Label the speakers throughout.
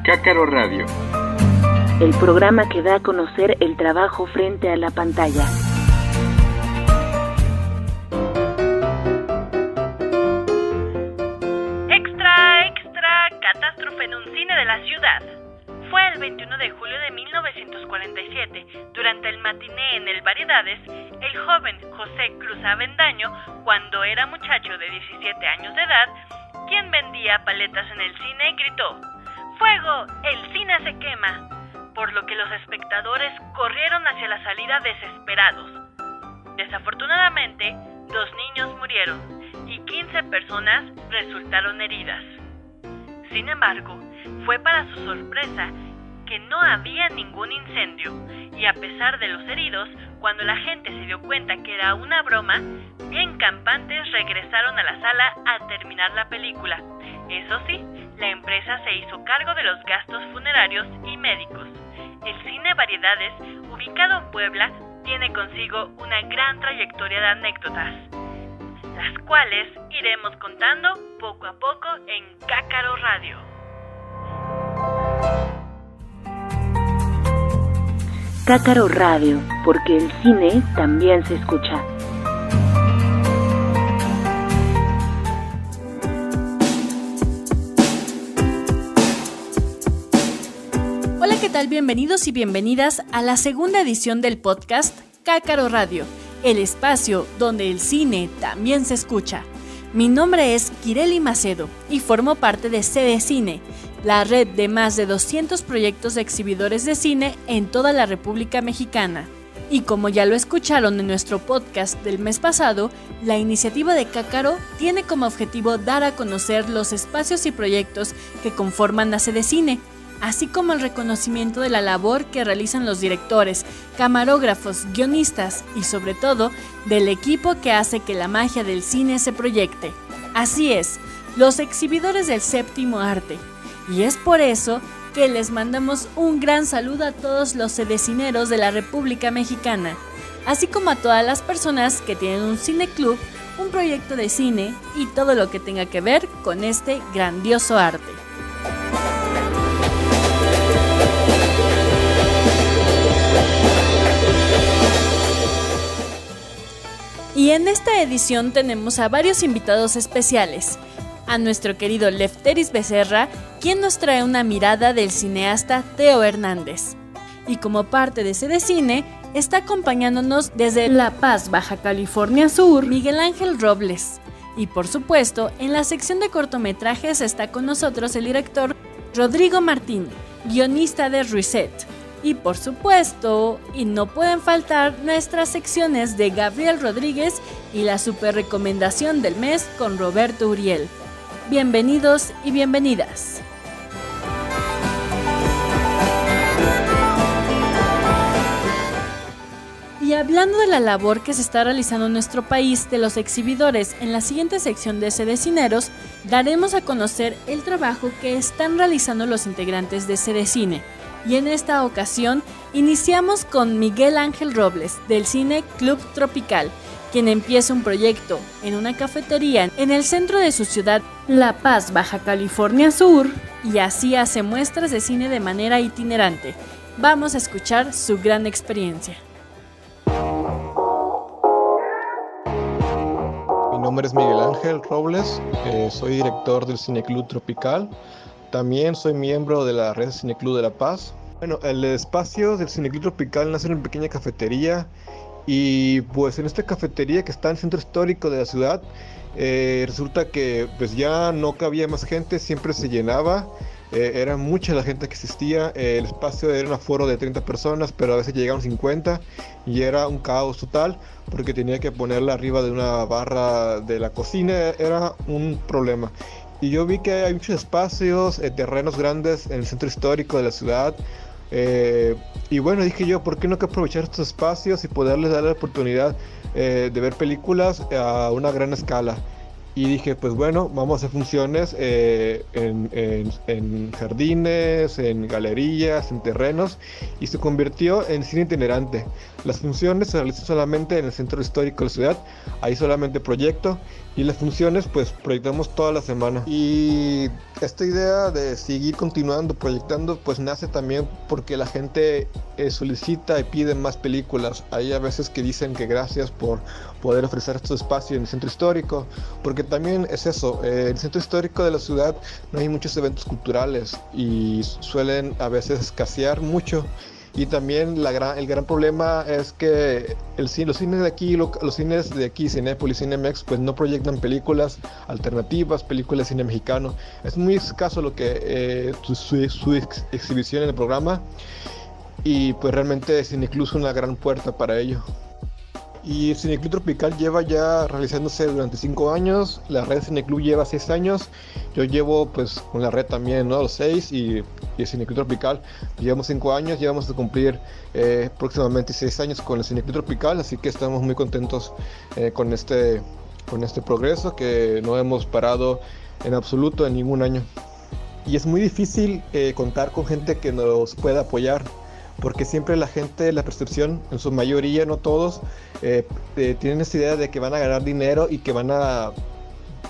Speaker 1: Cácaro Radio,
Speaker 2: el programa que da a conocer el trabajo frente a la pantalla.
Speaker 3: Extra, catástrofe en un cine de la ciudad. Fue el 21 de julio de 1947, durante el matiné en el Variedades, el joven José Cruz Avendaño, cuando era muchacho de 17 años de edad, quien vendía paletas en el cine, gritó: ¡Fuego! ¡El cine se quema!, por lo que los espectadores corrieron hacia la salida desesperados. Desafortunadamente, 2 niños murieron y 15 personas resultaron heridas. Sin embargo, fue para su sorpresa que no había ningún incendio, y a pesar de los heridos, cuando la gente se dio cuenta que era una broma, bien campantes regresaron a la sala a terminar la película. Eso sí, la empresa se hizo cargo de los gastos funerarios y médicos. El Cine Variedades, ubicado en Puebla, tiene consigo una gran trayectoria de anécdotas, las cuales iremos contando poco a poco en Cácaro Radio.
Speaker 2: Cácaro Radio, porque el cine también se escucha.
Speaker 4: Hola, ¿qué tal? Bienvenidos y bienvenidas a la segunda edición del podcast Cácaro Radio, el espacio donde el cine también se escucha. Mi nombre es Kireli Macedo y formo parte de CD Cine, la red de más de 200 proyectos de exhibidores de cine en toda la República Mexicana. Y como ya lo escucharon en nuestro podcast del mes pasado, la iniciativa de Cácaro tiene como objetivo dar a conocer los espacios y proyectos que conforman la CD Cine, así como el reconocimiento de la labor que realizan los directores, camarógrafos, guionistas y sobre todo del equipo que hace que la magia del cine se proyecte. Así es, los exhibidores del séptimo arte. Y es por eso que les mandamos un gran saludo a todos los sedecineros de la República Mexicana, así como a todas las personas que tienen un cineclub, un proyecto de cine y todo lo que tenga que ver con este grandioso arte. Y en esta edición tenemos a varios invitados especiales. A nuestro querido Lefteris Becerra, quien nos trae una mirada del cineasta Teo Hernández. Y como parte de CD Cine, está acompañándonos desde La Paz, Baja California Sur, Miguel Ángel Robles. Y por supuesto, en la sección de cortometrajes está con nosotros el director Rodrigo Martín, guionista de Reset. Y por supuesto, y no pueden faltar nuestras secciones de Gabriel Rodríguez y la super recomendación del mes con Roberto Uriel. Bienvenidos y bienvenidas. Y hablando de la labor que se está realizando en nuestro país de los exhibidores, en la siguiente sección de Sedecineros daremos a conocer el trabajo que están realizando los integrantes de CD Cine. Y en esta ocasión iniciamos con Miguel Ángel Robles del Cine Club Tropical, quien empieza un proyecto en una cafetería en el centro de su ciudad, La Paz, Baja California Sur, y así hace muestras de cine de manera itinerante. Vamos a escuchar su gran experiencia.
Speaker 5: Mi nombre es Miguel Ángel Robles, soy director del Cine Club Tropical. También soy miembro de la red Cineclub de La Paz. Bueno, el espacio del Cineclub Tropical nace en una pequeña cafetería y pues en esta cafetería que está en el centro histórico de la ciudad, resulta que pues ya no cabía más gente, siempre se llenaba, era mucha la gente que existía, el espacio era un aforo de 30 personas, pero a veces llegaban 50 y era un caos total porque tenía que ponerla arriba de una barra de la cocina, era un problema. Y yo vi que hay muchos espacios, terrenos grandes en el centro histórico de la ciudad. Y bueno, dije yo, ¿por qué no que aprovechar estos espacios y poderles dar la oportunidad de ver películas a una gran escala? Y dije, pues bueno, vamos a hacer funciones en jardines, en galerías, en terrenos, y se convirtió en cine itinerante. Las funciones se realizan solamente en el centro histórico de la ciudad, ahí solamente proyecto, y las funciones pues proyectamos toda la semana. Y esta idea de seguir continuando, proyectando, pues nace también porque la gente solicita y pide más películas. Hay a veces que dicen que gracias por poder ofrecer estos espacios en el centro histórico, porque también es eso, en el centro histórico de la ciudad no hay muchos eventos culturales y suelen a veces escasear mucho. Y también el gran problema es que los cines de aquí, los cines de aquí, Cinépolis, Cinemex, pues no proyectan películas alternativas, películas de cine mexicano. Es muy escaso lo que su exhibición en el programa, y pues realmente Cineclub es una gran puerta para ello. Y Cineclub Tropical lleva ya realizándose durante 5 años, la red Cineclub lleva 6 años, yo llevo pues con la red también, ¿no? Los 6, y Cineclub Tropical llevamos 5 años, ya vamos a cumplir próximamente 6 años con el Cineclub Tropical, así que estamos muy contentos con este progreso que no hemos parado en absoluto en ningún año. Y es muy difícil contar con gente que nos pueda apoyar, porque siempre la gente, la percepción, en su mayoría, no todos, tienen esta idea de que van a ganar dinero y que van a,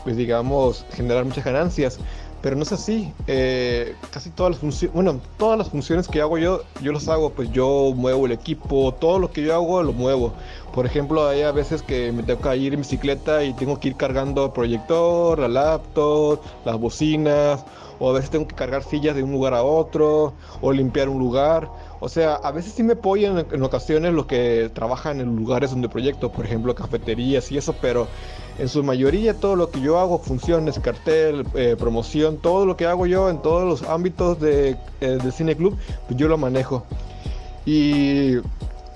Speaker 5: pues digamos, generar muchas ganancias, pero no es así. Casi todas las funciones que hago yo las hago, pues yo muevo el equipo, todo lo que yo hago lo muevo. Por ejemplo, hay a veces que me toca ir en bicicleta y tengo que ir cargando el proyector, la laptop, las bocinas, o a veces tengo que cargar sillas de un lugar a otro, o limpiar un lugar. O sea, a veces sí me apoyan en ocasiones los que trabajan en lugares donde proyecto, por ejemplo, cafeterías y eso, pero en su mayoría todo lo que yo hago, funciones, cartel, promoción, todo lo que hago yo en todos los ámbitos de Cineclub, pues yo lo manejo. Y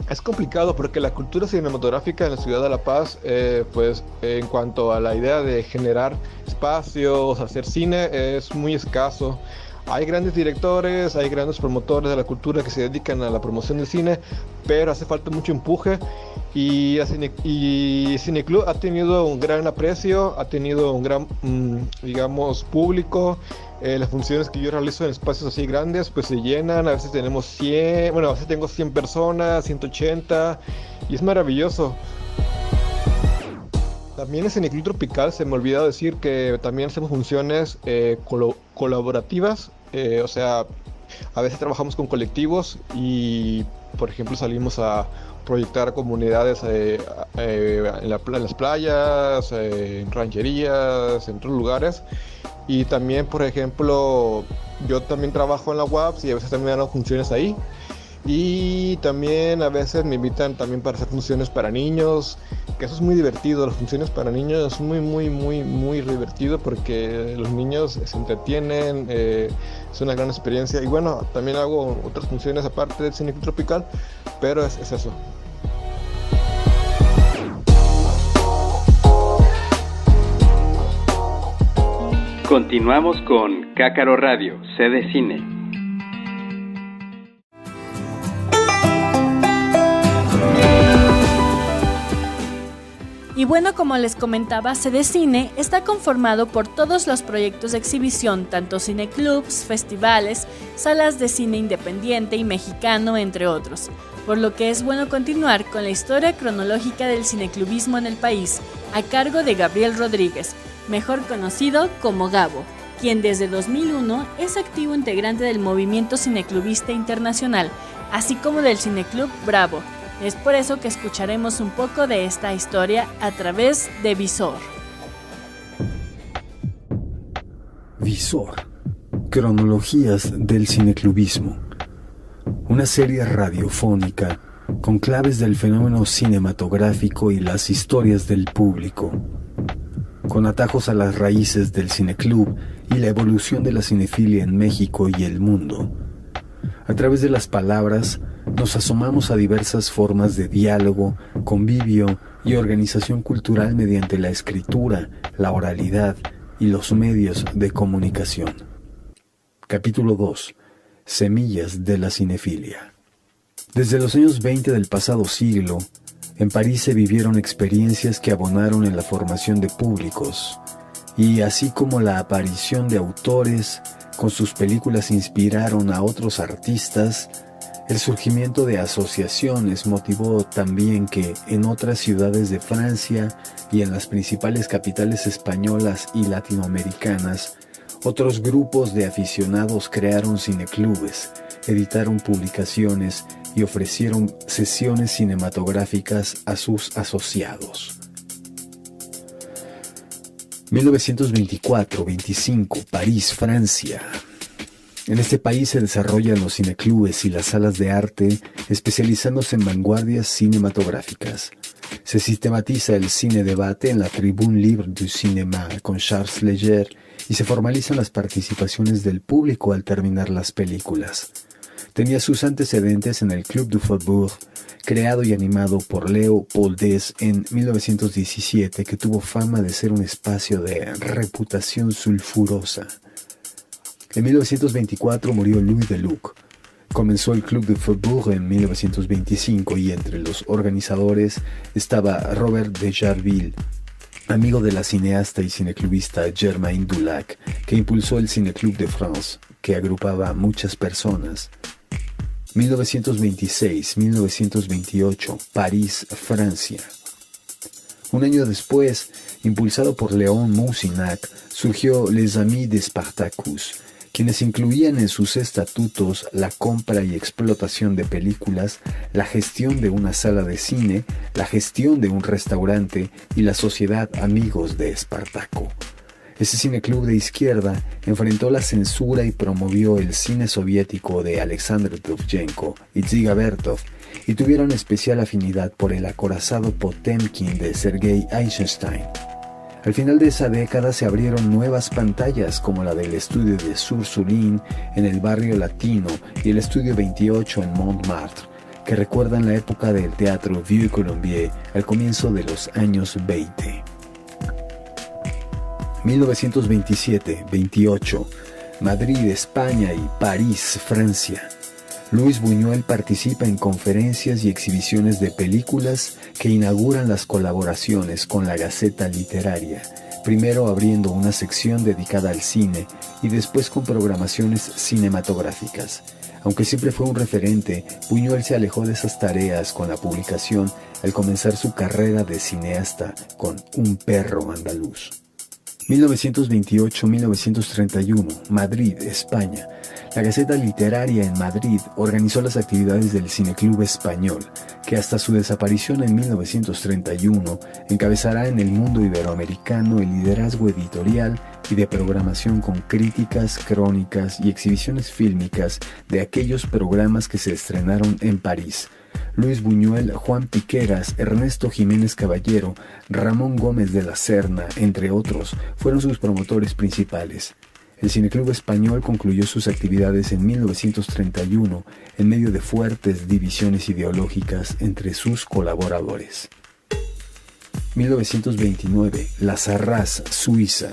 Speaker 5: es complicado porque la cultura cinematográfica en la ciudad de La Paz, pues en cuanto a la idea de generar espacios, hacer cine, es muy escaso. Hay grandes directores, hay grandes promotores de la cultura que se dedican a la promoción del cine, pero hace falta mucho empuje, y Cineclub ha tenido un gran aprecio, ha tenido un gran, digamos, público. Las funciones que yo realizo en espacios así grandes pues se llenan, a veces tenemos 100, a veces tengo 100 personas, 180, y es maravilloso. También en Cineclub Tropical se me olvidó decir que también hacemos funciones colaborativas, o sea, a veces trabajamos con colectivos y, por ejemplo, salimos a proyectar a comunidades en las playas, en rancherías, en otros lugares. Y también, por ejemplo, yo también trabajo en la UAPS y a veces también hago funciones ahí. Y también a veces me invitan también para hacer funciones para niños, que eso es muy divertido. Las funciones para niños es muy divertido porque los niños se entretienen, es una gran experiencia. Y bueno, también hago otras funciones aparte del Cineclub Tropical, pero es eso.
Speaker 1: Continuamos con Cácaro Radio, sede cine.
Speaker 4: Y bueno, como les comentaba, Sede Cine está conformado por todos los proyectos de exhibición, tanto cineclubs, festivales, salas de cine independiente y mexicano, entre otros. Por lo que es bueno continuar con la historia cronológica del cineclubismo en el país, a cargo de Gabriel Rodríguez, mejor conocido como Gabo, quien desde 2001 es activo integrante del movimiento cineclubista internacional, así como del Cineclub Bravo. Es por eso que escucharemos un poco de esta historia a través de Visor.
Speaker 6: Visor, cronologías del cineclubismo. Una serie radiofónica con claves del fenómeno cinematográfico y las historias del público, con atajos a las raíces del cineclub y la evolución de la cinefilia en México y el mundo. A través de las palabras, nos asomamos a diversas formas de diálogo, convivio y organización cultural mediante la escritura, la oralidad y los medios de comunicación. Capítulo 2. Semillas de la cinefilia. Desde los años 20 del pasado siglo, en París se vivieron experiencias que abonaron en la formación de públicos, y así como la aparición de autores con sus películas inspiraron a otros artistas, el surgimiento de asociaciones motivó también que en otras ciudades de Francia y en las principales capitales españolas y latinoamericanas Otros grupos de aficionados crearon cineclubes, editaron publicaciones y ofrecieron sesiones cinematográficas a sus asociados. 1924-25, París, Francia. En este país se desarrollan los cineclubes y las salas de arte especializándose en vanguardias cinematográficas. Se sistematiza el cine-debate en la Tribune Libre du Cinéma con Charles Leger y se formalizan las participaciones del público al terminar las películas. Tenía sus antecedentes en el Club du Faubourg, creado y animado por Leo Poldés en 1917, que tuvo fama de ser un espacio de reputación sulfurosa. En 1924 murió Louis Deluc. Comenzó el Club du Faubourg en 1925 y entre los organizadores estaba Robert de Jarville, amigo de la cineasta y cineclubista Germaine Dulac, que impulsó el Cineclub de France, que agrupaba a muchas personas. 1926-1928, París, Francia. Un año después, impulsado por Léon Moussinac, surgió Les Amis de Spartacus, quienes incluían en sus estatutos la compra y explotación de películas, la gestión de una sala de cine, la gestión de un restaurante y la sociedad Amigos de Espartaco. Ese cineclub de izquierda enfrentó la censura y promovió el cine soviético de Alexander Dovzhenko y Dziga Vertov, y tuvieron especial afinidad por el acorazado Potemkin de Sergei Eisenstein. Al final de esa década se abrieron nuevas pantallas como la del estudio de Sur-Sulin en el barrio latino y el estudio 28 en Montmartre, que recuerdan la época del teatro Vieux Colombier al comienzo de los años 20. 1927-28, Madrid, España y París, Francia. Luis Buñuel participa en conferencias y exhibiciones de películas que inauguran las colaboraciones con la Gaceta Literaria, primero abriendo una sección dedicada al cine y después con programaciones cinematográficas. Aunque siempre fue un referente, Buñuel se alejó de esas tareas con la publicación al comenzar su carrera de cineasta con Un perro andaluz. 1928-1931, Madrid, España. La Gaceta Literaria en Madrid organizó las actividades del Cineclub Español, que hasta su desaparición en 1931 encabezará en el mundo iberoamericano el liderazgo editorial y de programación con críticas, crónicas y exhibiciones fílmicas de aquellos programas que se estrenaron en París. Luis Buñuel, Juan Piqueras, Ernesto Jiménez Caballero, Ramón Gómez de la Serna, entre otros, fueron sus promotores principales. El Cineclub Español concluyó sus actividades en 1931 en medio de fuertes divisiones ideológicas entre sus colaboradores. 1929, Las Arras, Suiza.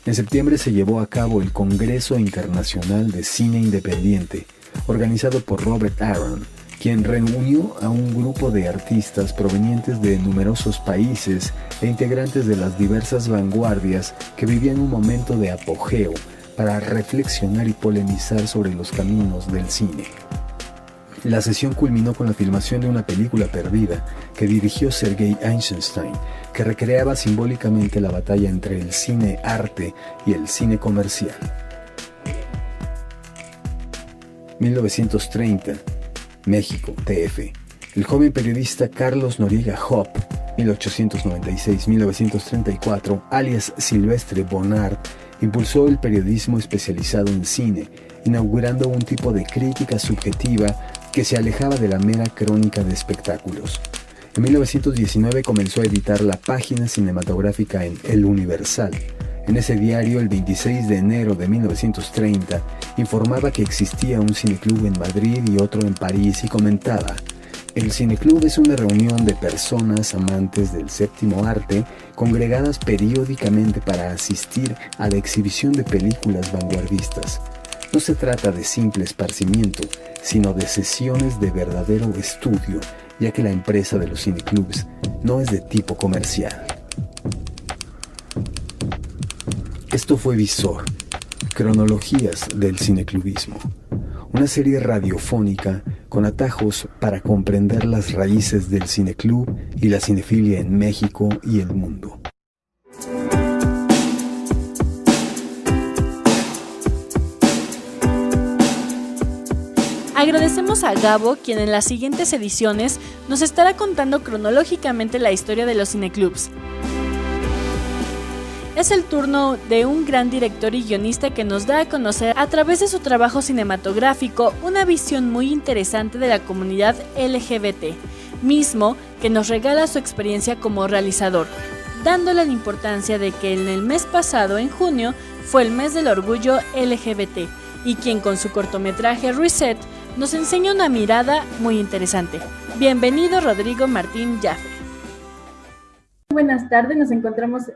Speaker 6: En septiembre se llevó a cabo el Congreso Internacional de Cine Independiente, organizado por Robert Aron, quien reunió a un grupo de artistas provenientes de numerosos países e integrantes de las diversas vanguardias que vivían un momento de apogeo para reflexionar y polemizar sobre los caminos del cine. La sesión culminó con la filmación de una película perdida que dirigió Sergei Eisenstein, que recreaba simbólicamente la batalla entre el cine arte y el cine comercial. 1930, México, TF. El joven periodista Carlos Noriega Hop, 1896-1934, alias Silvestre Bonnard, impulsó el periodismo especializado en cine, inaugurando un tipo de crítica subjetiva que se alejaba de la mera crónica de espectáculos. En 1919 comenzó a editar la página cinematográfica en El Universal. En ese diario, el 26 de enero de 1930, informaba que existía un cineclub en Madrid y otro en París y comentaba: el cineclub es una reunión de personas amantes del séptimo arte congregadas periódicamente para asistir a la exhibición de películas vanguardistas. No se trata de simple esparcimiento, sino de sesiones de verdadero estudio, ya que la empresa de los cineclubs no es de tipo comercial. Esto fue Visor, Cronologías del Cineclubismo, una serie radiofónica con atajos para comprender las raíces del cineclub y la cinefilia en México y el mundo.
Speaker 4: Agradecemos a Gabo, quien en las siguientes ediciones nos estará contando cronológicamente la historia de los cineclubs. Es el turno de un gran director y guionista que nos da a conocer a través de su trabajo cinematográfico una visión muy interesante de la comunidad LGBT, mismo que nos regala su experiencia como realizador, dándole la importancia de que en el mes pasado, en junio, fue el mes del orgullo LGBT, y quien con su cortometraje Reset nos enseña una mirada muy interesante. Bienvenido, Rodrigo Martín Jaffe.
Speaker 7: Buenas tardes, nos encontramos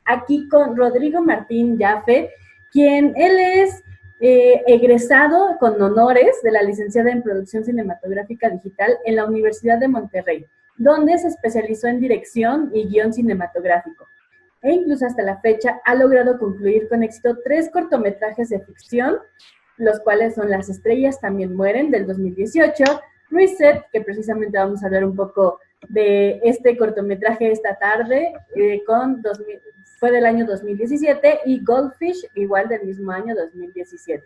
Speaker 7: aquí con Rodrigo Martín Jaffe, quien él es egresado con honores de la licenciada en Producción Cinematográfica Digital en la Universidad de Monterrey, donde se especializó en dirección y guión cinematográfico. E incluso hasta la fecha ha logrado concluir con éxito 3 cortometrajes de ficción, los cuales son Las estrellas también mueren, del 2018, Reset, que precisamente vamos a hablar un poco de este cortometraje esta tarde, fue del año 2017, y Goldfish, igual del mismo año 2017.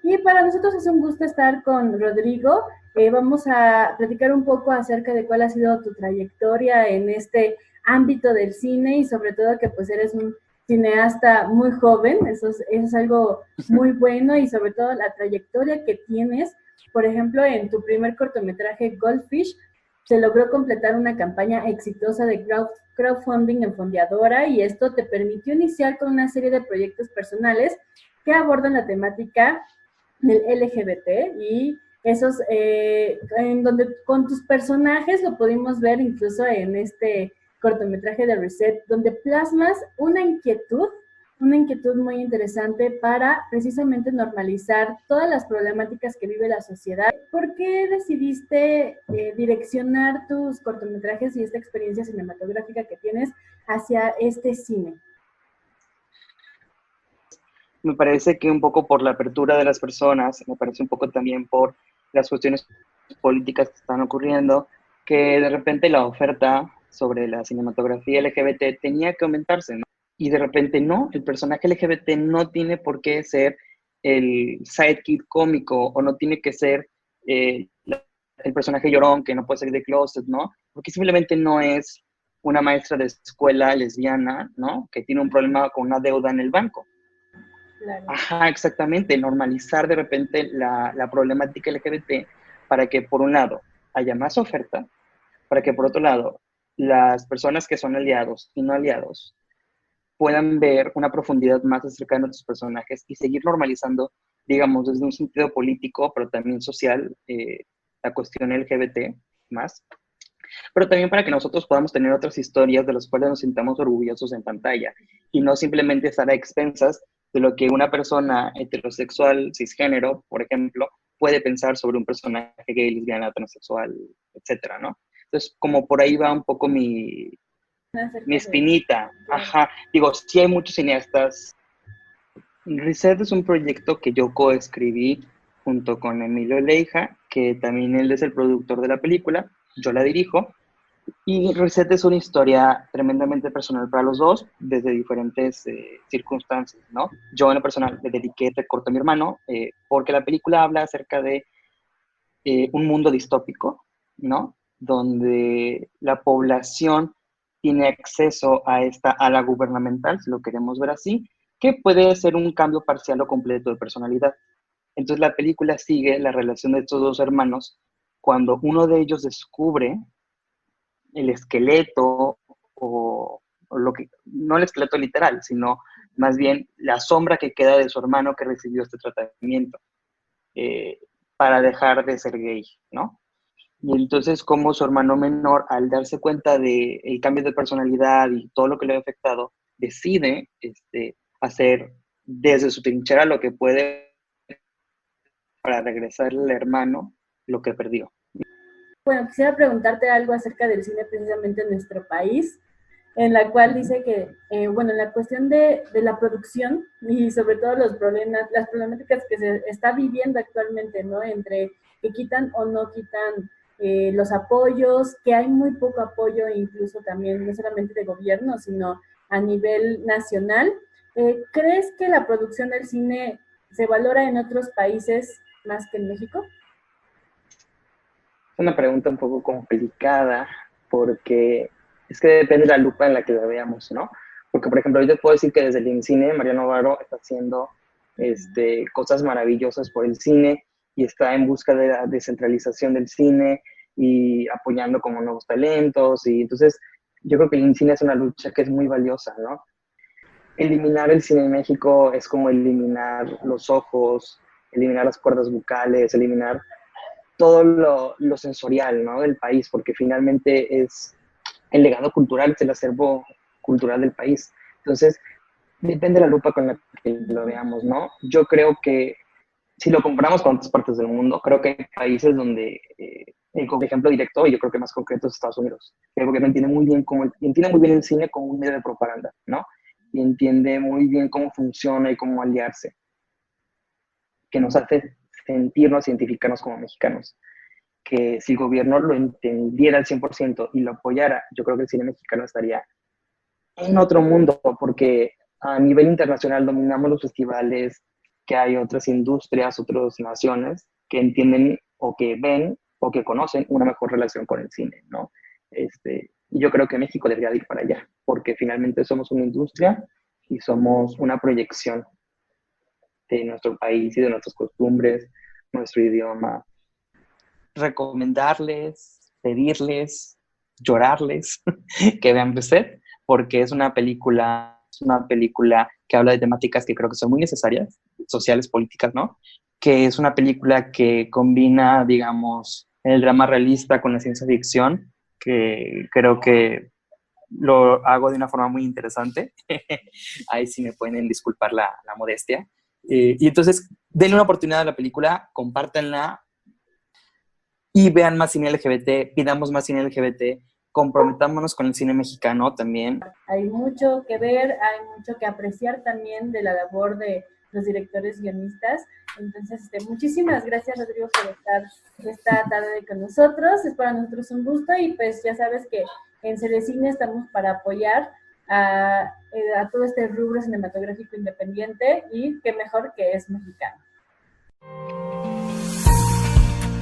Speaker 7: Y para nosotros es un gusto estar con Rodrigo. Vamos a platicar un poco acerca de cuál ha sido tu trayectoria en este ámbito del cine y sobre todo que pues eres un cineasta muy joven, eso es algo muy bueno, y sobre todo la trayectoria que tienes. Por ejemplo, en tu primer cortometraje Goldfish se logró completar una campaña exitosa de crowdfunding en Fondeadora, y esto te permitió iniciar con una serie de proyectos personales que abordan la temática del LGBT, y esos en donde con tus personajes lo pudimos ver incluso en este cortometraje de Reset, donde plasmas una inquietud muy interesante para precisamente normalizar todas las problemáticas que vive la sociedad. ¿Por qué decidiste direccionar tus cortometrajes y esta experiencia cinematográfica que tienes hacia este cine?
Speaker 8: Me parece que un poco por la apertura de las personas, me parece un poco también por las cuestiones políticas que están ocurriendo, que de repente la oferta sobre la cinematografía LGBT tenía que aumentarse, ¿no? Y de repente no, el personaje LGBT no tiene por qué ser el sidekick cómico, o no tiene que ser el personaje llorón que no puede salir de closet, ¿no? Porque simplemente no es una maestra de escuela lesbiana, ¿no? Que tiene un problema con una deuda en el banco. Claro. Ajá, exactamente, normalizar de repente la problemática LGBT para que por un lado haya más oferta, para que por otro lado las personas que son aliados y no aliados puedan ver una profundidad más acerca de nuestros personajes y seguir normalizando, digamos, desde un sentido político, pero también social, la cuestión LGBT más. Pero también para que nosotros podamos tener otras historias de las cuales nos sintamos orgullosos en pantalla y no simplemente estar a expensas de lo que una persona heterosexual, cisgénero, por ejemplo, puede pensar sobre un personaje gay, lesbiana, transexual, etcétera, ¿no? Entonces, como por ahí va un poco mi espinita. Ajá. Digo, sí hay muchos cineastas. Reset es un proyecto que yo coescribí junto con Emilio Leija, que también él es el productor de la película, yo la dirijo, y Reset es una historia tremendamente personal para los dos, desde diferentes circunstancias, ¿no? Yo en lo personal le dediqué este corto a mi hermano, porque la película habla acerca de un mundo distópico, ¿no? Donde la población tiene acceso a esta ala gubernamental, si lo queremos ver así, que puede ser un cambio parcial o completo de personalidad. Entonces la película sigue la relación de estos dos hermanos cuando uno de ellos descubre el esqueleto, o lo que, no el esqueleto literal, sino más bien la sombra que queda de su hermano que recibió este tratamiento para dejar de ser gay, ¿no? Y entonces como su hermano menor, al darse cuenta del cambio de personalidad y todo lo que le ha afectado, decide hacer desde su trinchera lo que puede para regresarle al hermano lo que perdió.
Speaker 7: Bueno, quisiera preguntarte algo acerca del cine precisamente en nuestro país, en la cual dice que, en la cuestión de la producción y sobre todo las problemáticas que se está viviendo actualmente, ¿no? Entre que quitan o no quitan los apoyos, que hay muy poco apoyo incluso también, no solamente de gobierno, sino a nivel nacional. ¿Crees que la producción del cine se valora en otros países más que en México?
Speaker 8: Es una pregunta un poco complicada porque es que depende de la lupa en la que la veamos, ¿no? Porque, por ejemplo, yo te puedo decir que desde el INCINE, Mariano Varo está haciendo cosas maravillosas por el cine y está en busca de la descentralización del cine y apoyando como nuevos talentos. Y entonces, yo creo que el INCINE es una lucha que es muy valiosa, ¿no? Eliminar el cine en México es como eliminar los ojos, eliminar las cuerdas bucales, eliminar todo lo sensorial, ¿no? Del país, porque finalmente es el legado cultural, es el acervo cultural del país. Entonces, depende de la lupa con la que lo veamos, ¿no? Yo creo que si lo comparamos con otras partes del mundo, creo que hay países donde el ejemplo directo, y yo creo que más concreto, es Estados Unidos, que el gobierno entiende muy bien el cine como un medio de propaganda, ¿no? Y entiende muy bien cómo funciona y cómo aliarse, que nos hace sentirnos, identificarnos como mexicanos. Que si el gobierno lo entendiera al 100% y lo apoyara, yo creo que el cine mexicano estaría en otro mundo, porque a nivel internacional dominamos los festivales, que hay otras industrias, otras naciones que entienden o que ven o que conocen una mejor relación con el cine, ¿no? Y yo creo que México debería ir para allá, porque finalmente somos una industria y somos una proyección de nuestro país y de nuestras costumbres, nuestro idioma. Recomendarles, pedirles, llorarles que vean Reset, porque es una película que habla de temáticas que creo que son muy necesarias, sociales, políticas, ¿no? Que es una película que combina, digamos, el drama realista con la ciencia ficción, que creo que lo hago de una forma muy interesante. Ahí sí me pueden disculpar la modestia. Y entonces, denle una oportunidad a la película, compártanla y vean más cine LGBT, pidamos más cine LGBT, comprometámonos con el cine mexicano también.
Speaker 7: Hay mucho que ver, hay mucho que apreciar también de la labor de los directores guionistas. Entonces, muchísimas gracias, Rodrigo, por estar esta tarde con nosotros. Es para nosotros un gusto y pues ya sabes que en Cedecine estamos para apoyar a todo este rubro cinematográfico independiente y qué mejor que es mexicano.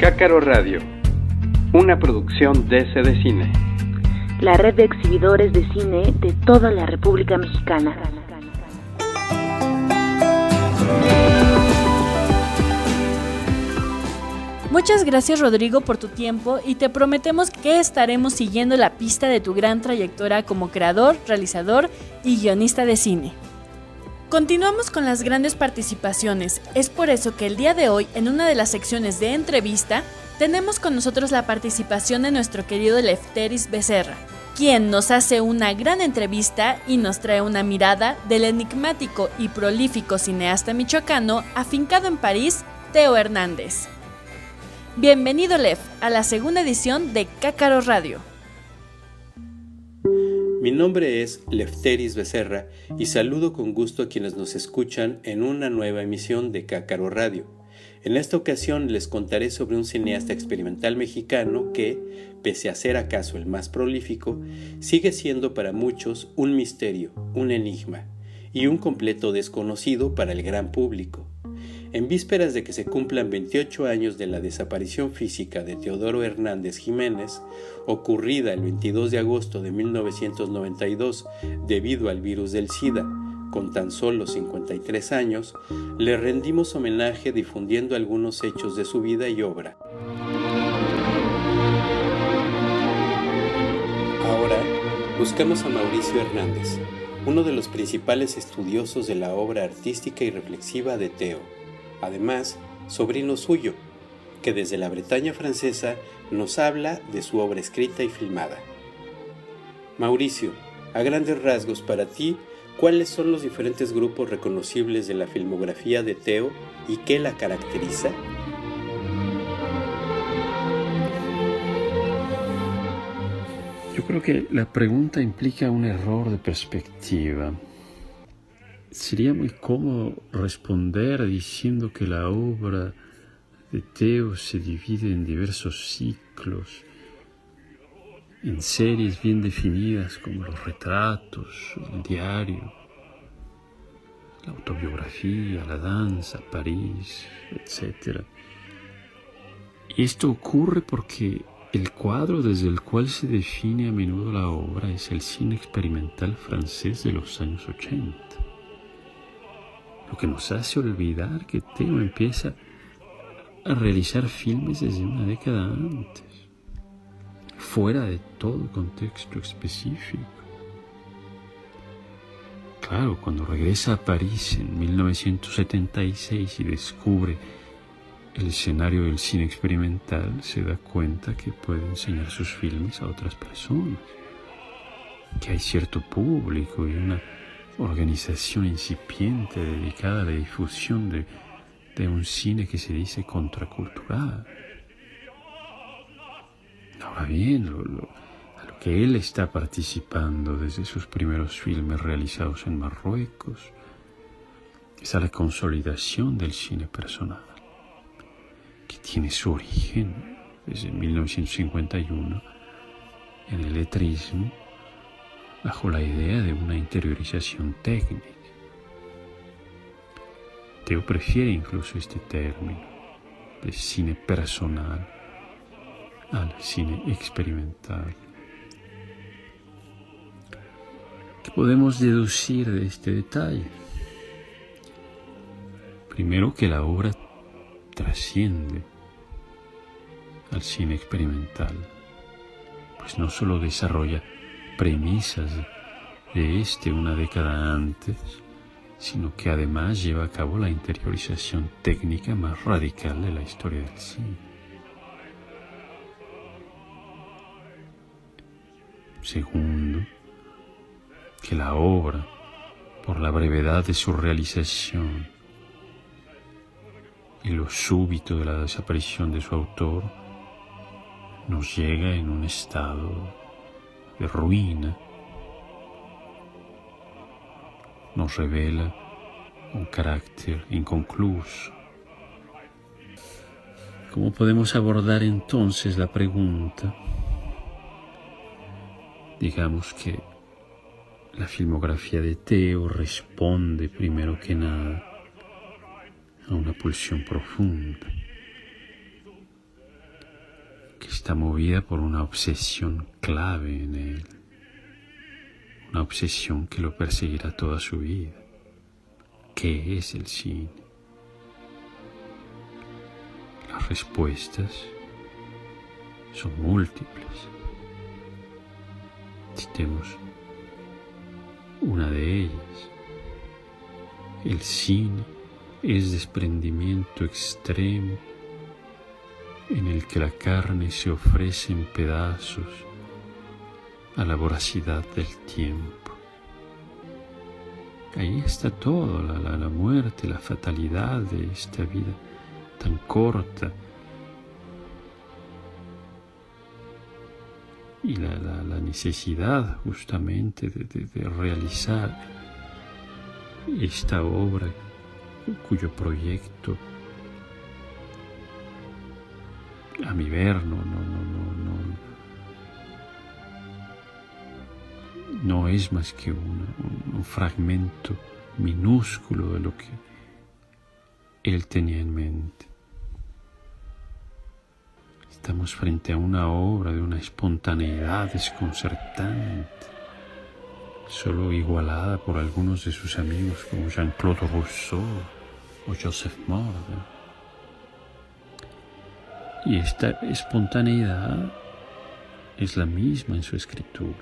Speaker 1: Cácaro Radio, una producción de Cedecine,
Speaker 2: la red de exhibidores de cine de toda la República Mexicana.
Speaker 4: Muchas gracias, Rodrigo, por tu tiempo y te prometemos que estaremos siguiendo la pista de tu gran trayectoria como creador, realizador y guionista de cine. Continuamos con las grandes participaciones. Es por eso que el día de hoy, en una de las secciones de entrevista, tenemos con nosotros la participación de nuestro querido Lefteris Becerra, quien nos hace una gran entrevista y nos trae una mirada del enigmático y prolífico cineasta michoacano afincado en París, Teo Hernández. Bienvenido, Lef, a la segunda edición de Cácaro Radio.
Speaker 9: Mi nombre es Lefteris Becerra y saludo con gusto a quienes nos escuchan en una nueva emisión de Cácaro Radio. En esta ocasión les contaré sobre un cineasta experimental mexicano que, pese a ser acaso el más prolífico, sigue siendo para muchos un misterio, un enigma y un completo desconocido para el gran público. En vísperas de que se cumplan 28 años de la desaparición física de Teodoro Hernández Jiménez, ocurrida el 22 de agosto de 1992 debido al virus del SIDA, con tan solo 53 años, le rendimos homenaje difundiendo algunos hechos de su vida y obra. Ahora buscamos a Mauricio Hernández, uno de los principales estudiosos de la obra artística y reflexiva de Teo. Además, sobrino suyo, que desde la Bretaña francesa nos habla de su obra escrita y filmada. Mauricio, a grandes rasgos para ti, ¿cuáles son los diferentes grupos reconocibles de la filmografía de Teo y qué la caracteriza?
Speaker 10: Yo creo que la pregunta implica un error de perspectiva. Sería muy cómodo responder diciendo que la obra de Teo se divide en diversos ciclos, en series bien definidas como los retratos, el diario, la autobiografía, la danza, París, etc. Esto ocurre porque el cuadro desde el cual se define a menudo la obra es el cine experimental francés de los años 80. Lo que nos hace olvidar que Theo empieza a realizar filmes desde una década antes, fuera de todo contexto específico. Claro, cuando regresa a París en 1976 y descubre el escenario del cine experimental, se da cuenta que puede enseñar sus filmes a otras personas, que hay cierto público y una organización incipiente dedicada a la difusión de un cine que se dice contracultural. Ahora bien, a lo que él está participando desde sus primeros filmes realizados en Marruecos es a la consolidación del cine personal, que tiene su origen desde 1951 en el letrismo, bajo la idea de una interiorización técnica. Theo prefiere incluso este término de cine personal al cine experimental. ¿Qué podemos deducir de este detalle? Primero, que la obra trasciende al cine experimental, pues no solo desarrolla premisas de una década antes, sino que además lleva a cabo la interiorización técnica más radical de la historia del cine. Segundo, que la obra, por la brevedad de su realización y lo súbito de la desaparición de su autor, nos llega en un estado de ruina, nos revela un carácter inconcluso. ¿Cómo podemos abordar entonces la pregunta? Digamos que la filmografía de Theo responde primero que nada a una pulsión profunda, que está movida por una obsesión clave en él, una obsesión que lo perseguirá toda su vida. ¿Qué es el cine? Las respuestas son múltiples. Citemos una de ellas. El cine es desprendimiento extremo en el que la carne se ofrece en pedazos a la voracidad del tiempo. Ahí está todo, la muerte, la fatalidad de esta vida tan corta, y la necesidad justamente de realizar esta obra cuyo proyecto, a mi ver, no es más que un fragmento minúsculo de lo que él tenía en mente. Estamos frente a una obra de una espontaneidad desconcertante, solo igualada por algunos de sus amigos como Jean-Claude Rousseau o Joseph Morgan. Y esta espontaneidad es la misma en su escritura.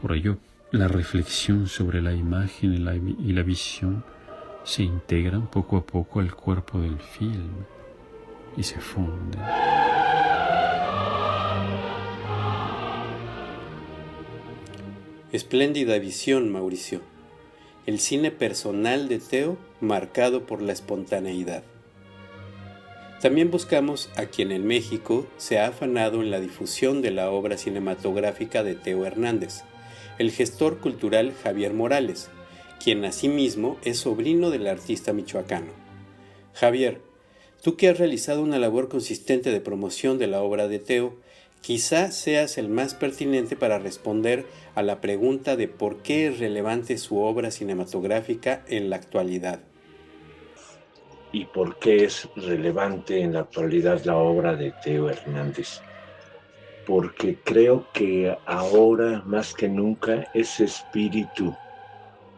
Speaker 10: Por ello, la reflexión sobre la imagen y la visión se integran poco a poco al cuerpo del film y se funden.
Speaker 9: Espléndida visión, Mauricio. El cine personal de Theo marcado por la espontaneidad. También buscamos a quien en México se ha afanado en la difusión de la obra cinematográfica de Theo Hernández, el gestor cultural Javier Morales, quien asimismo es sobrino del artista michoacano. Javier, tú que has realizado una labor consistente de promoción de la obra de Theo, quizá seas el más pertinente para responder a la pregunta de por qué es relevante su obra cinematográfica en la actualidad.
Speaker 11: ¿Y por qué es relevante en la actualidad la obra de Teo Hernández? Porque creo que ahora más que nunca ese espíritu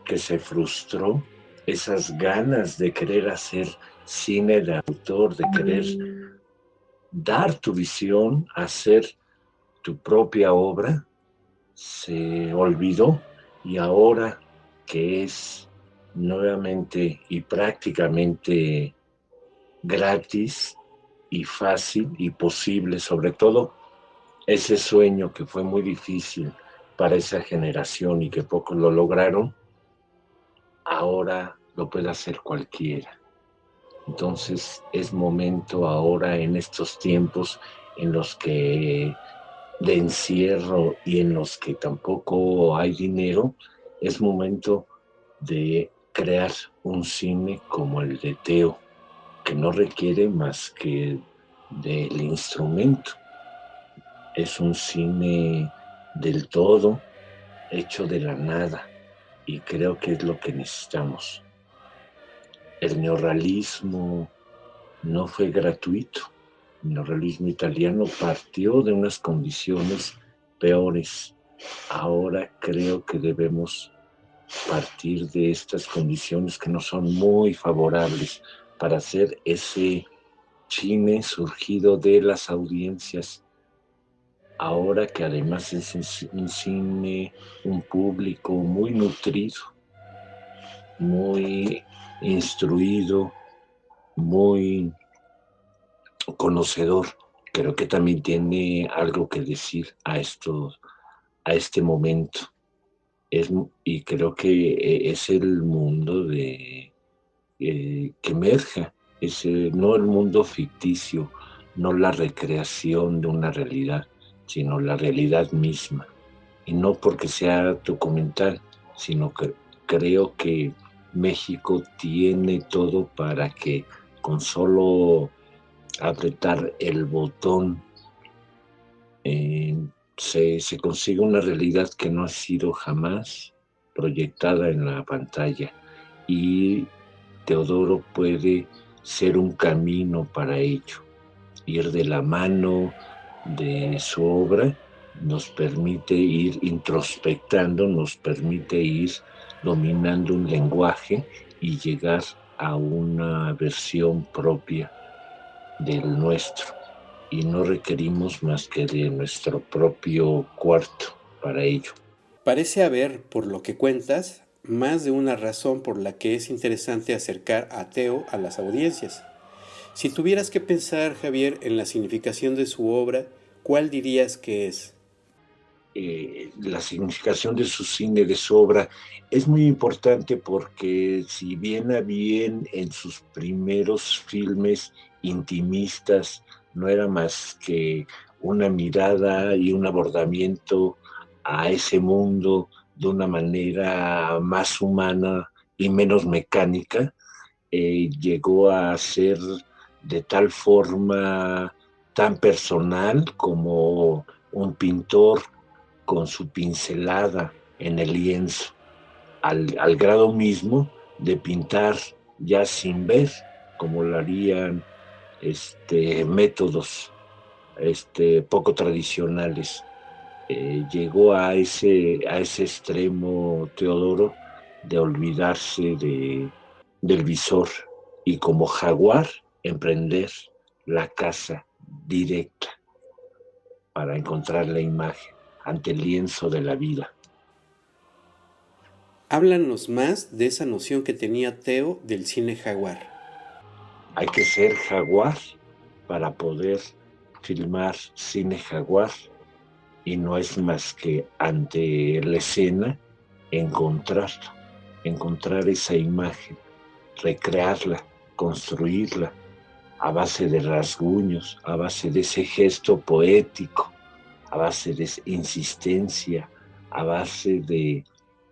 Speaker 11: que se frustró, esas ganas de querer hacer cine de autor, de querer dar tu visión, hacer tu propia obra, se olvidó, y ahora que es nuevamente y prácticamente gratis y fácil y posible, sobre todo ese sueño que fue muy difícil para esa generación y que pocos lo lograron, ahora lo puede hacer cualquiera. Entonces es momento ahora, en estos tiempos en los que de encierro y en los que tampoco hay dinero, es momento de crear un cine como el de Teo, que no requiere más que del instrumento. Es un cine del todo, hecho de la nada, y creo que es lo que necesitamos. El neorrealismo no fue gratuito. El neorrealismo italiano partió de unas condiciones peores. Ahora creo que debemos partir de estas condiciones que no son muy favorables para hacer ese cine surgido de las audiencias. Ahora que además es un cine, un público muy nutrido, muy instruido, muy conocedor, creo que también tiene algo que decir a este momento. Y creo que es el mundo que emerja, no el mundo ficticio, no la recreación de una realidad, sino la realidad misma. Y no porque sea documental, sino que creo que México tiene todo para que con solo apretar el botón se consiga una realidad que no ha sido jamás proyectada en la pantalla. Y Teodoro puede ser un camino para ello. Ir de la mano de su obra nos permite ir introspectando, nos permite ir dominando un lenguaje y llegar a una versión propia del nuestro. Y no requerimos más que de nuestro propio cuarto para ello.
Speaker 9: Parece haber, por lo que cuentas, más de una razón por la que es interesante acercar a Teo a las audiencias. Si tuvieras que pensar, Javier, en la significación de su obra, ¿cuál dirías que es?
Speaker 11: La significación de su cine, de su obra, es muy importante porque si bien a bien en sus primeros filmes intimistas no era más que una mirada y un abordamiento a ese mundo de una manera más humana y menos mecánica, llegó a ser de tal forma tan personal como un pintor con su pincelada en el lienzo, al grado mismo de pintar ya sin ver, como lo harían métodos poco tradicionales. Llegó a ese extremo Teodoro de olvidarse del visor y como jaguar emprender la caza directa para encontrar la imagen ante el lienzo de la vida.
Speaker 9: Háblanos más de esa noción que tenía Teo del cine jaguar.
Speaker 11: Hay que ser jaguar para poder filmar cine jaguar, y no es más que ante la escena encontrar esa imagen, recrearla, construirla a base de rasguños, a base de ese gesto poético, a base de insistencia, a base de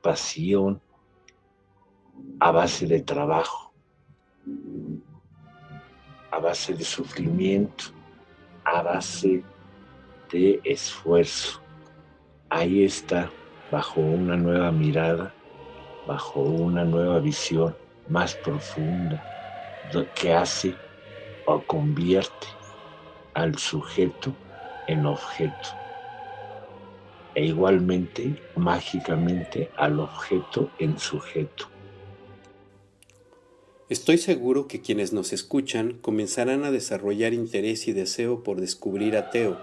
Speaker 11: pasión, a base de trabajo, a base de sufrimiento, a base de esfuerzo. Ahí está, bajo una nueva mirada, bajo una nueva visión más profunda, que hace o convierte al sujeto en objeto, e igualmente, mágicamente, al objeto en sujeto.
Speaker 9: Estoy seguro que quienes nos escuchan comenzarán a desarrollar interés y deseo por descubrir a Teo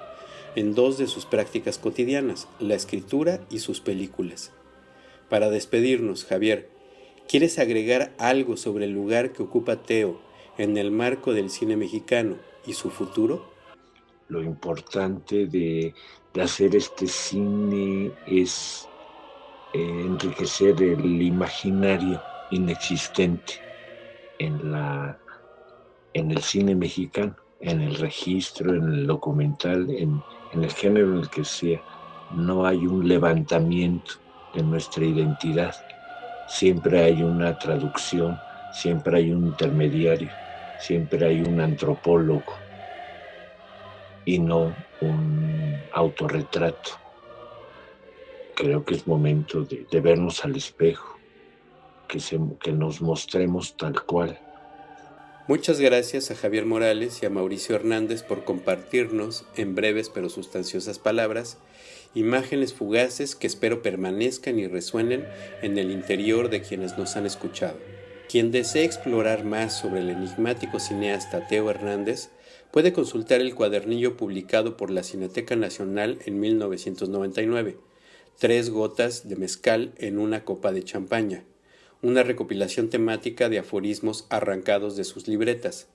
Speaker 9: en dos de sus prácticas cotidianas, la escritura y sus películas. Para despedirnos, Javier, ¿quieres agregar algo sobre el lugar que ocupa Teo en el marco del cine mexicano y su futuro?
Speaker 11: Lo importante de hacer este cine es enriquecer el imaginario inexistente en el cine mexicano, en el registro, en el documental, en el género en el que sea. No hay un levantamiento de nuestra identidad. Siempre hay una traducción, siempre hay un intermediario, siempre hay un antropólogo y no un autorretrato. Creo que es momento de vernos al espejo, que nos mostremos tal cual.
Speaker 9: Muchas gracias a Javier Morales y a Mauricio Hernández por compartirnos, en breves pero sustanciosas palabras, imágenes fugaces que espero permanezcan y resuenen en el interior de quienes nos han escuchado. Quien desee explorar más sobre el enigmático cineasta Teo Hernández puede consultar el cuadernillo publicado por la Cineteca Nacional en 1999, 3 gotas de mezcal en una copa de champaña, una recopilación temática de aforismos arrancados de sus libretas.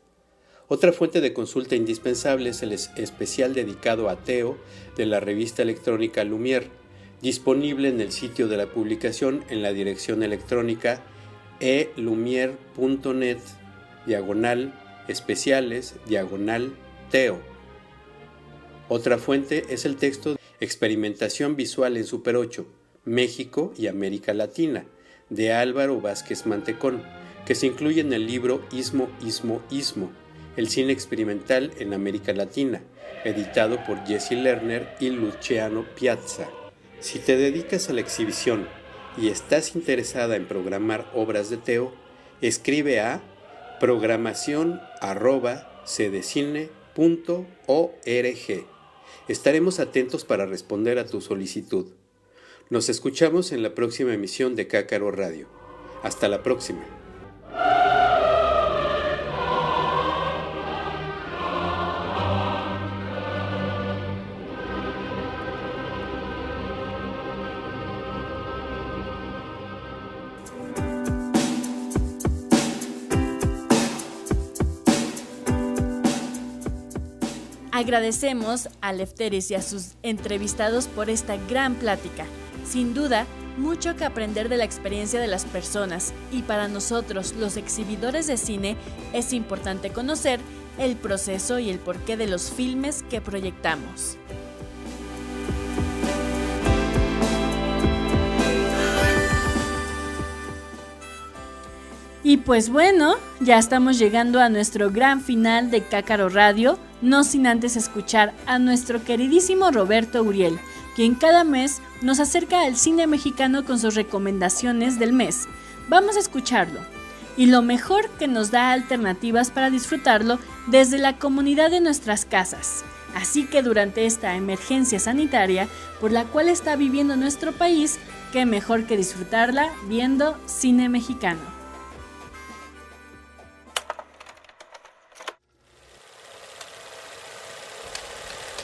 Speaker 9: Otra fuente de consulta indispensable es el especial dedicado a Teo de la revista electrónica Lumière, disponible en el sitio de la publicación en la dirección electrónica elumiere.net/especiales/Teo. Otra fuente es el texto Experimentación Visual en Super 8, México y América Latina, de Álvaro Vázquez Mantecón, que se incluye en el libro Istmo, el cine experimental en América Latina, editado por Jesse Lerner y Luciano Piazza. Si te dedicas a la exhibición y estás interesada en programar obras de Teo, escribe a programación@cdecine.org. Estaremos atentos para responder a tu solicitud. Nos escuchamos en la próxima emisión de Cácaro Radio. Hasta la próxima.
Speaker 4: Agradecemos a Lefteris y a sus entrevistados por esta gran plática. Sin duda, mucho que aprender de la experiencia de las personas, y para nosotros, los exhibidores de cine, es importante conocer el proceso y el porqué de los filmes que proyectamos. Y pues bueno, ya estamos llegando a nuestro gran final de Cácaro Radio, no sin antes escuchar a nuestro queridísimo Roberto Uriel, quien cada mes nos acerca al cine mexicano con sus recomendaciones del mes. Vamos a escucharlo. Y lo mejor, que nos da alternativas para disfrutarlo desde la comunidad de nuestras casas. Así que durante esta emergencia sanitaria por la cual está viviendo nuestro país, qué mejor que disfrutarla viendo cine mexicano.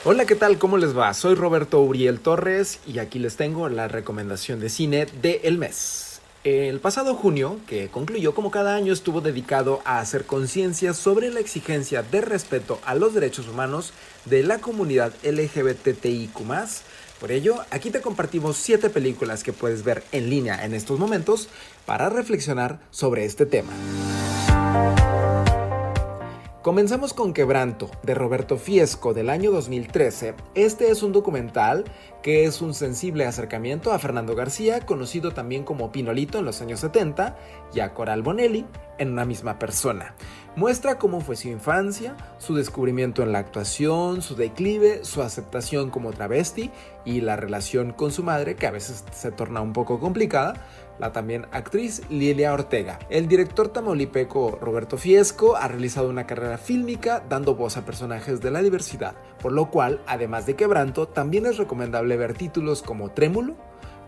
Speaker 12: Hola, ¿qué tal? ¿Cómo les va? Soy Roberto Uriel Torres y aquí les tengo la recomendación de cine del mes. El pasado junio, que concluyó, como cada año, estuvo dedicado a hacer conciencia sobre la exigencia de respeto a los derechos humanos de la comunidad LGBTIQ+. Por ello, aquí te compartimos 7 películas que puedes ver en línea en estos momentos para reflexionar sobre este tema. Comenzamos con Quebranto, de Roberto Fiesco, del año 2013. Este es un documental que es un sensible acercamiento a Fernando García, conocido también como Pinolito en los años 70, y a Coral Bonelli en una misma persona. Muestra cómo fue su infancia, su descubrimiento en la actuación, su declive, su aceptación como travesti y la relación con su madre, que a veces se torna un poco complicada, la también actriz Lilia Ortega. El director tamaulipeco Roberto Fiesco ha realizado una carrera fílmica dando voz a personajes de la diversidad, por lo cual, además de Quebranto, también es recomendable ver títulos como Trémulo,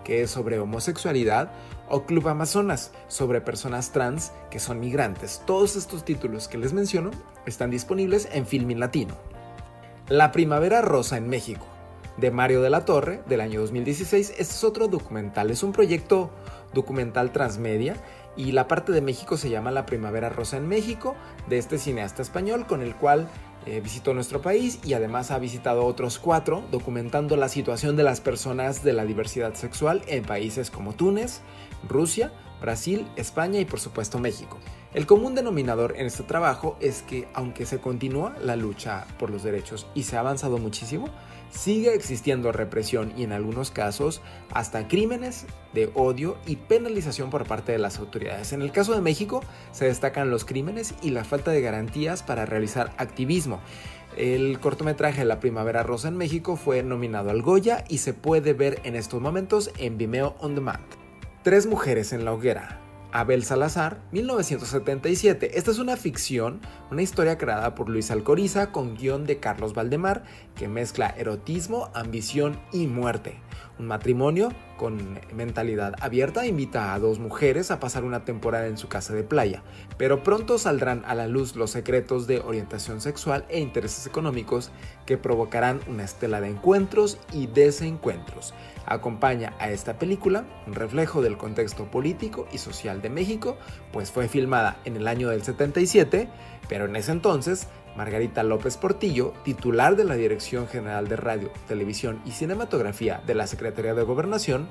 Speaker 12: que es sobre homosexualidad, o Club Amazonas, sobre personas trans que son migrantes. Todos estos títulos que les menciono están disponibles en Filmin Latino. La Primavera Rosa en México, de Mario de la Torre, del año 2016. Este es otro documental, es un proyecto documental transmedia y la parte de México se llama La Primavera Rosa en México, de este cineasta español con el cual visitó nuestro país y además ha visitado otros 4 documentando la situación de las personas de la diversidad sexual en países como Túnez, Rusia, Brasil, España y por supuesto México. El común denominador en este trabajo es que aunque se continúa la lucha por los derechos y se ha avanzado muchísimo, sigue existiendo represión y en algunos casos hasta crímenes de odio y penalización por parte de las autoridades. En el caso de México se destacan los crímenes y la falta de garantías para realizar activismo. El cortometraje La Primavera Rosa en México fue nominado al Goya y se puede ver en estos momentos en Vimeo On Demand. 3 mujeres en la hoguera. Abel Salazar, 1977. Esta es una ficción, una historia creada por Luis Alcoriza con guión de Carlos Valdemar que mezcla erotismo, ambición y muerte. Un matrimonio con mentalidad abierta invita a 2 mujeres a pasar una temporada en su casa de playa, pero pronto saldrán a la luz los secretos de orientación sexual e intereses económicos que provocarán una estela de encuentros y desencuentros. Acompaña a esta película un reflejo del contexto político y social de México, pues fue filmada en el año del 77, pero en ese entonces Margarita López Portillo, titular de la Dirección General de Radio, Televisión y Cinematografía de la Secretaría de Gobernación,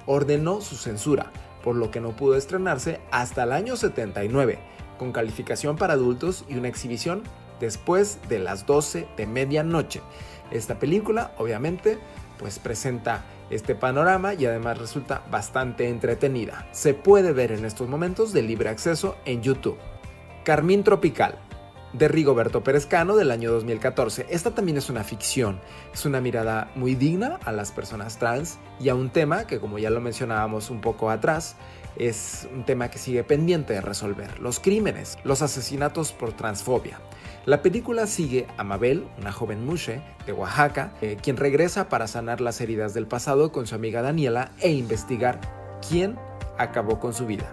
Speaker 12: ordenó su censura, por lo que no pudo estrenarse hasta el año 79, con calificación para adultos y una exhibición después de las 12 de medianoche. Esta película, obviamente, pues presenta este panorama y además resulta bastante entretenida. Se puede ver en estos momentos de libre acceso en YouTube. Carmín Tropical, de Rigoberto Pérez Cano, del año 2014. Esta también es una ficción, es una mirada muy digna a las personas trans y a un tema que, como ya lo mencionábamos un poco atrás, es un tema que sigue pendiente de resolver: los crímenes, los asesinatos por transfobia. La película sigue a Mabel, una joven mushe de Oaxaca, quien regresa para sanar las heridas del pasado con su amiga Daniela e investigar quién acabó con su vida.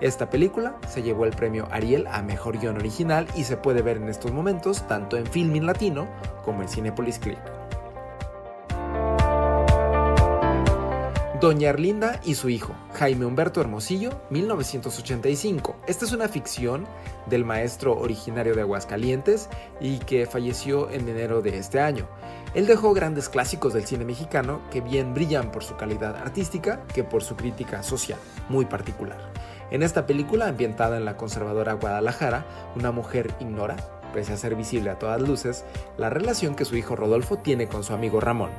Speaker 12: Esta película se llevó el premio Ariel a Mejor Guión Original y se puede ver en estos momentos tanto en Filmin Latino como en Cinépolis Click. Doña Erlinda y su hijo, Jaime Humberto Hermosillo, 1985. Esta es una ficción del maestro originario de Aguascalientes y que falleció en enero de este año. Él dejó grandes clásicos del cine mexicano que bien brillan por su calidad artística que por su crítica social, muy particular. En esta película, ambientada en la conservadora Guadalajara, una mujer ignora, pese a ser visible a todas luces, la relación que su hijo Rodolfo tiene con su amigo Ramón.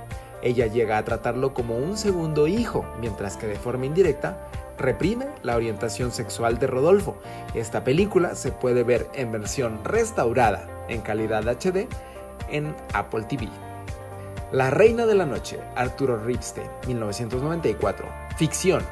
Speaker 12: Ella llega a tratarlo como un segundo hijo, mientras que de forma indirecta reprime la orientación sexual de Rodolfo. Esta película se puede ver en versión restaurada en calidad HD en Apple TV. La Reina de la Noche, Arturo Ripstein, 1994. Ficción.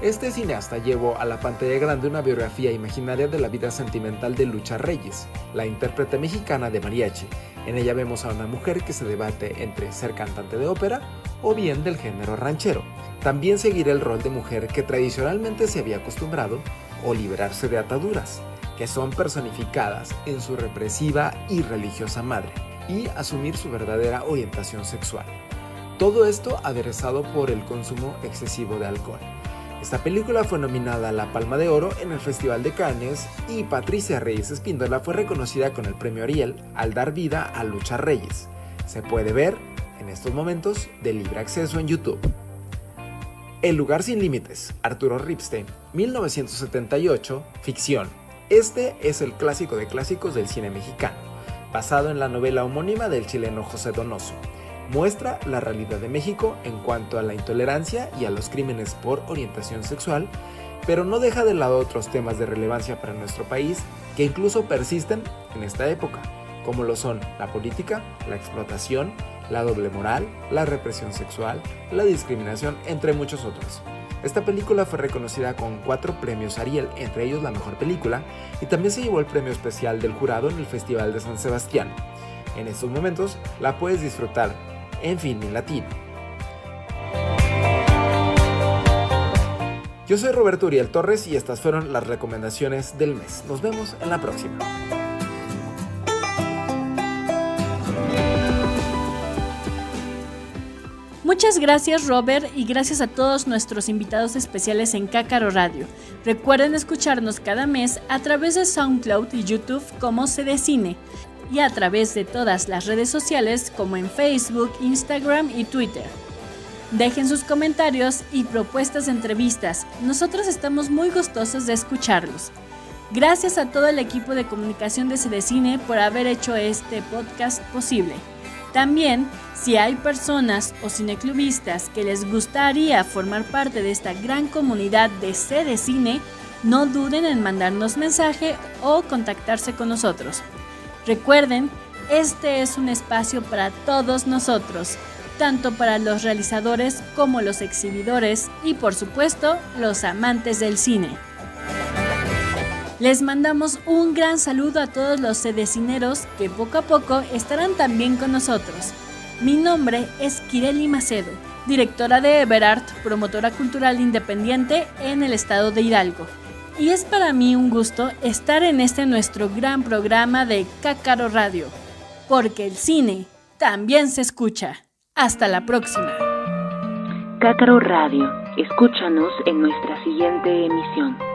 Speaker 12: Este cineasta llevó a la pantalla grande una biografía imaginaria de la vida sentimental de Lucha Reyes, la intérprete mexicana de mariachi. En ella vemos a una mujer que se debate entre ser cantante de ópera o bien del género ranchero. También seguirá el rol de mujer que tradicionalmente se había acostumbrado o liberarse de ataduras, que son personificadas en su represiva y religiosa madre, y asumir su verdadera orientación sexual. Todo esto aderezado por el consumo excesivo de alcohol. Esta película fue nominada a la Palma de Oro en el Festival de Cannes y Patricia Reyes Espíndola fue reconocida con el premio Ariel al dar vida a Lucha Reyes. Se puede ver en estos momentos de libre acceso en YouTube. El lugar sin límites, Arturo Ripstein, 1978, ficción. Este es el clásico de clásicos del cine mexicano, basado en la novela homónima del chileno José Donoso. Muestra la realidad de México en cuanto a la intolerancia y a los crímenes por orientación sexual, pero no deja de lado otros temas de relevancia para nuestro país que incluso persisten en esta época, como lo son la política, la explotación, la doble moral, la represión sexual, la discriminación, entre muchos otros. Esta película fue reconocida con 4 premios Ariel, entre ellos la mejor película, y también se llevó el premio especial del jurado en el Festival de San Sebastián. En estos momentos la puedes disfrutar en Filmin Latino. Yo soy Roberto Uriel Torres y estas fueron las recomendaciones del mes. Nos vemos en la próxima.
Speaker 4: Muchas gracias, Robert, y gracias a todos nuestros invitados especiales en Cácaro Radio. Recuerden escucharnos cada mes a través de SoundCloud y YouTube como CDCine y a través de todas las redes sociales como en Facebook, Instagram y Twitter. Dejen sus comentarios y propuestas de entrevistas. Nosotros estamos muy gustosos de escucharlos. Gracias a todo el equipo de comunicación de CDCine por haber hecho este podcast posible. También, si hay personas o cineclubistas que les gustaría formar parte de esta gran comunidad de CDCine, no duden en mandarnos mensaje o contactarse con nosotros. Recuerden, este es un espacio para todos nosotros, tanto para los realizadores como los exhibidores y, por supuesto, los amantes del cine. Les mandamos un gran saludo a todos los CDCineros que poco a poco estarán también con nosotros. Mi nombre es Kireli Macedo, directora de Everart, promotora cultural independiente en el estado de Hidalgo. Y es para mí un gusto estar en este nuestro gran programa de Cácaro Radio, porque el cine también se escucha. Hasta la próxima.
Speaker 2: Cácaro Radio. Escúchanos en nuestra siguiente emisión.